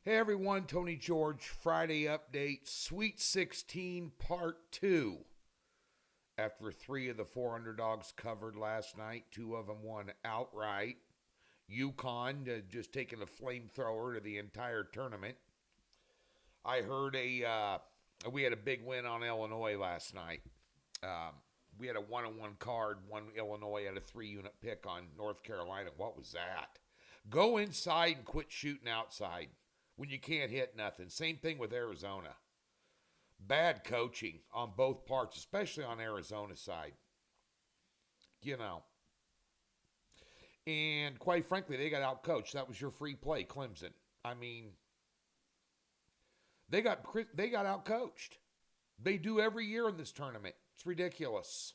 Hey everyone, Tony George, Friday update, Sweet 16 Part 2. After 3 of the 4 underdogs covered last night, 2 of them won outright. UConn just taking a flamethrower to the entire tournament. I heard we had a big win on Illinois last night. We had a 1-on-1 card, one Illinois had a 3-unit pick on North Carolina. What was that? Go inside and quit shooting outside when you can't hit nothing. Same thing with Arizona. Bad coaching on both parts, especially on Arizona's side. And quite frankly, they got outcoached. That was your free play, Clemson. I mean, they got outcoached. They do every year in this tournament. It's ridiculous.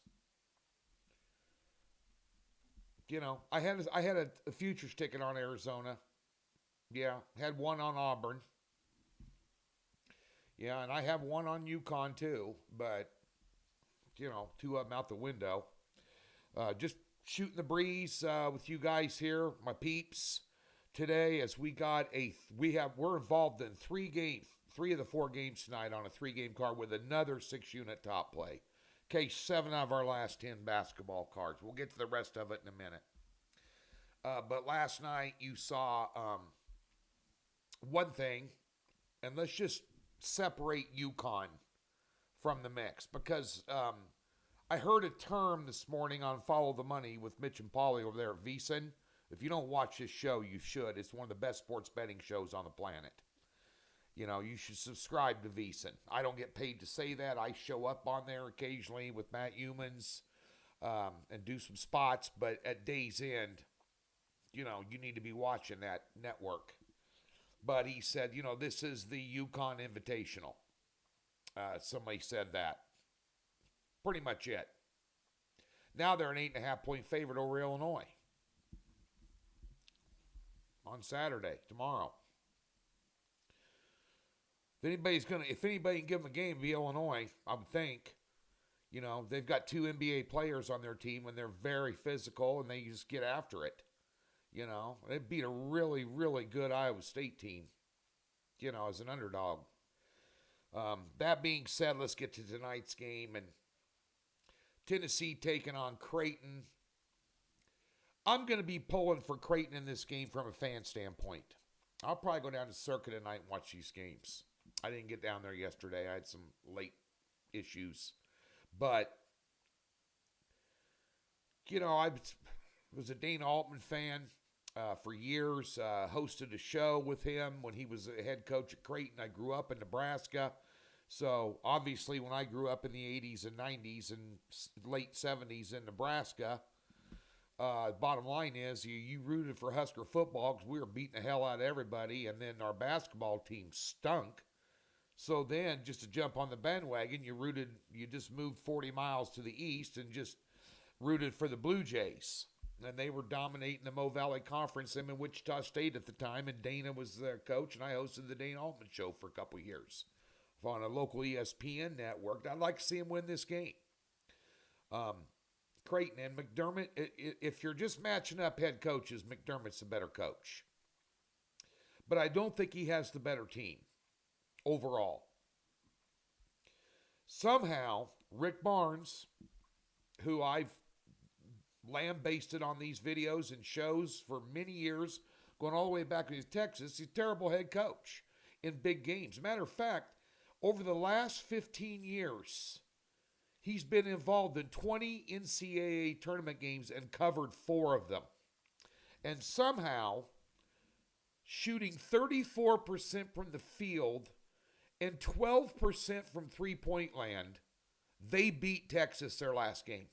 I had a futures ticket on Arizona. Yeah, had one on Auburn. Yeah, and I have one on UConn too, but, 2 of them out the window. Just shooting the breeze with you guys here, my peeps, today as we're involved in 3 of the 4 games tonight on a 3-game card with another 6-unit top play. Okay, 7 out of our last 10 basketball cards. We'll get to the rest of it in a minute. But last night you saw one thing, and let's just separate UConn from the mix, because I heard a term this morning on Follow the Money with Mitch and Paulie over there at VSiN. If you don't watch this show, you should. It's one of the best sports betting shows on the planet. You should subscribe to VSiN. I don't get paid to say that. I show up on there occasionally with Matt Humans and do some spots, but at day's end, you need to be watching that network. But he said, this is the UConn Invitational. Somebody said that. Pretty much it. Now they're an 8.5-point favorite over Illinois on Saturday, tomorrow. If anybody can give them a game, it'd be Illinois, I would think. They've got 2 NBA players on their team, and they're very physical, and they just get after it. They beat a really, really good Iowa State team, as an underdog. That being said, let's get to tonight's game. And Tennessee taking on Creighton. I'm going to be pulling for Creighton in this game from a fan standpoint. I'll probably go down to Circuit tonight and watch these games. I didn't get down there yesterday. I had some late issues. But, I was a Dana Altman fan for years. Hosted a show with him when he was a head coach at Creighton. I grew up in Nebraska. So, obviously, when I grew up in the 80s and 90s and late 70s in Nebraska, bottom line is you rooted for Husker football because we were beating the hell out of everybody, and then our basketball team stunk. So then, just to jump on the bandwagon, you just moved 40 miles to the east and just rooted for the Bluejays. And they were dominating the Mo Valley Conference. I'm in Wichita State at the time, and Dana was their coach, and I hosted the Dana Altman Show for a couple of years on a local ESPN network. I'd like to see him win this game. Creighton and McDermott, if you're just matching up head coaches, McDermott's the better coach. But I don't think he has the better team overall. Somehow, Rick Barnes, who I've lambasted on these videos and shows for many years, going all the way back to Texas, he's a terrible head coach in big games. Matter of fact, over the last 15 years, he's been involved in 20 NCAA tournament games and covered 4 of them. And somehow, shooting 34% from the field and 12% from three-point land, they beat Texas their last game.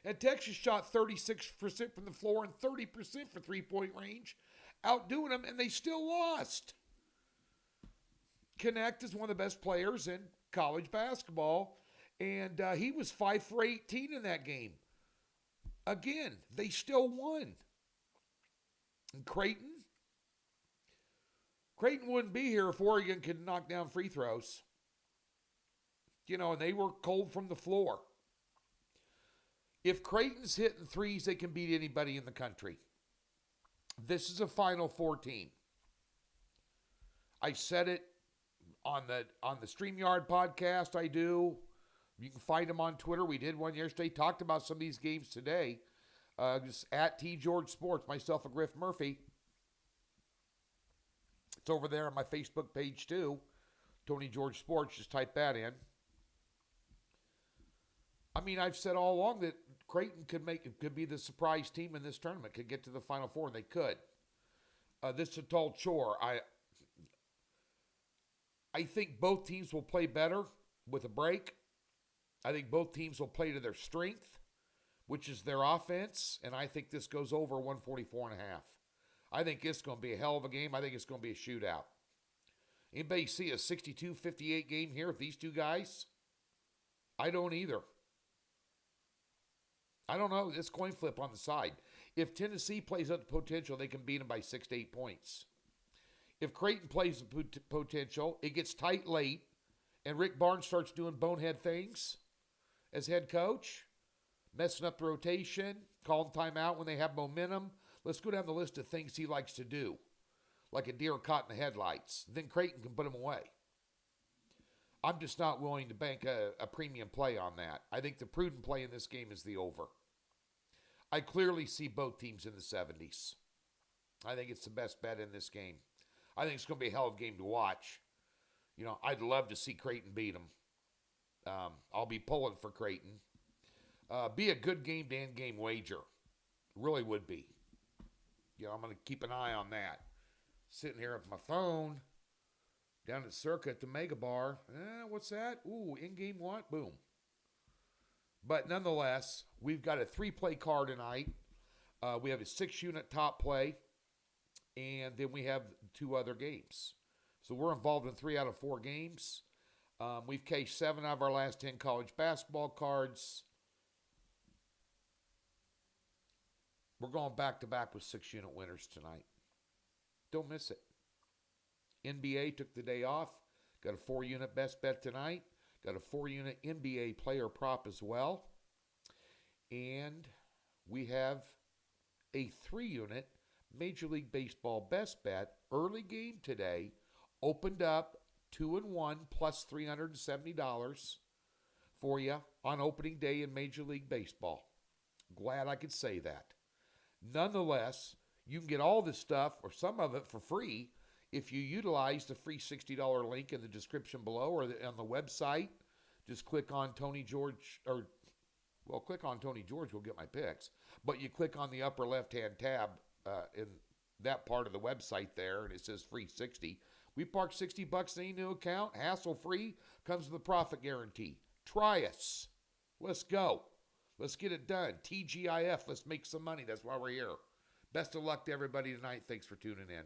And Texas shot 36% from the floor and 30% for three-point range, outdoing them, and they still lost. Connect is one of the best players in college basketball, and he was 5 for 18 in that game. Again, they still won. And Creighton wouldn't be here if Oregon could knock down free throws. And they were cold from the floor. If Creighton's hitting threes, they can beat anybody in the country. This is a Final Four team. I said it on the StreamYard podcast. I do. You can find them on Twitter. We did one yesterday. Talked about some of these games today. Just at T George Sports. Myself and Griff Murphy. It's over there on my Facebook page too. Tony George Sports. Just type that in. I mean, I've said all along that Creighton could be the surprise team in this tournament. Could get to the Final Four, and they could. This is a tall chore. I think both teams will play better with a break. I think both teams will play to their strength, which is their offense, and I think this goes over 144.5. I think it's going to be a hell of a game. I think it's going to be a shootout. Anybody see a 62-58 game here with these two guys? I don't either. I don't know. This coin flip on the side. If Tennessee plays up the potential, they can beat them by 6 to 8 points. If Creighton plays the potential, it gets tight late, and Rick Barnes starts doing bonehead things as head coach, messing up the rotation, calling timeout when they have momentum. Let's go down the list of things he likes to do, like a deer caught in the headlights. Then Creighton can put him away. I'm just not willing to bank a premium play on that. I think the prudent play in this game is the over. I clearly see both teams in the 70s. I think it's the best bet in this game. I think it's going to be a hell of a game to watch. You know, I'd love to see Creighton beat them. I'll be pulling for Creighton. Be a good game to end game wager. Really would be. You know, I'm going to keep an eye on that. Sitting here with my phone down at Circa at the Mega Bar. What's that? Ooh, in-game what? Boom. But nonetheless, we've got a 3-play card tonight. We have a 6-unit top play, and then we have 2 other games. So we're involved in 3 out of 4 games. We've cashed 7 out of our last 10 college basketball cards. We're going back-to-back with 6-unit winners tonight. Don't miss it. NBA took the day off. Got a 4-unit best bet tonight. Got a 4-unit NBA player prop as well. And we have a 3-unit Major League Baseball best bet. Early game today. Opened up 2-1 plus $370 for you on opening day in Major League Baseball. Glad I could say that. Nonetheless, you can get all this stuff, or some of it, for free if you utilize the free $60 link in the description below or on the website. Just click on Tony George, click on Tony George, you'll get my picks. But you click on the upper left-hand tab in that part of the website there, and it says free 60. We park $60 in any new account, hassle-free, comes with a profit guarantee. Try us. Let's go. Let's get it done. TGIF, let's make some money. That's why we're here. Best of luck to everybody tonight. Thanks for tuning in.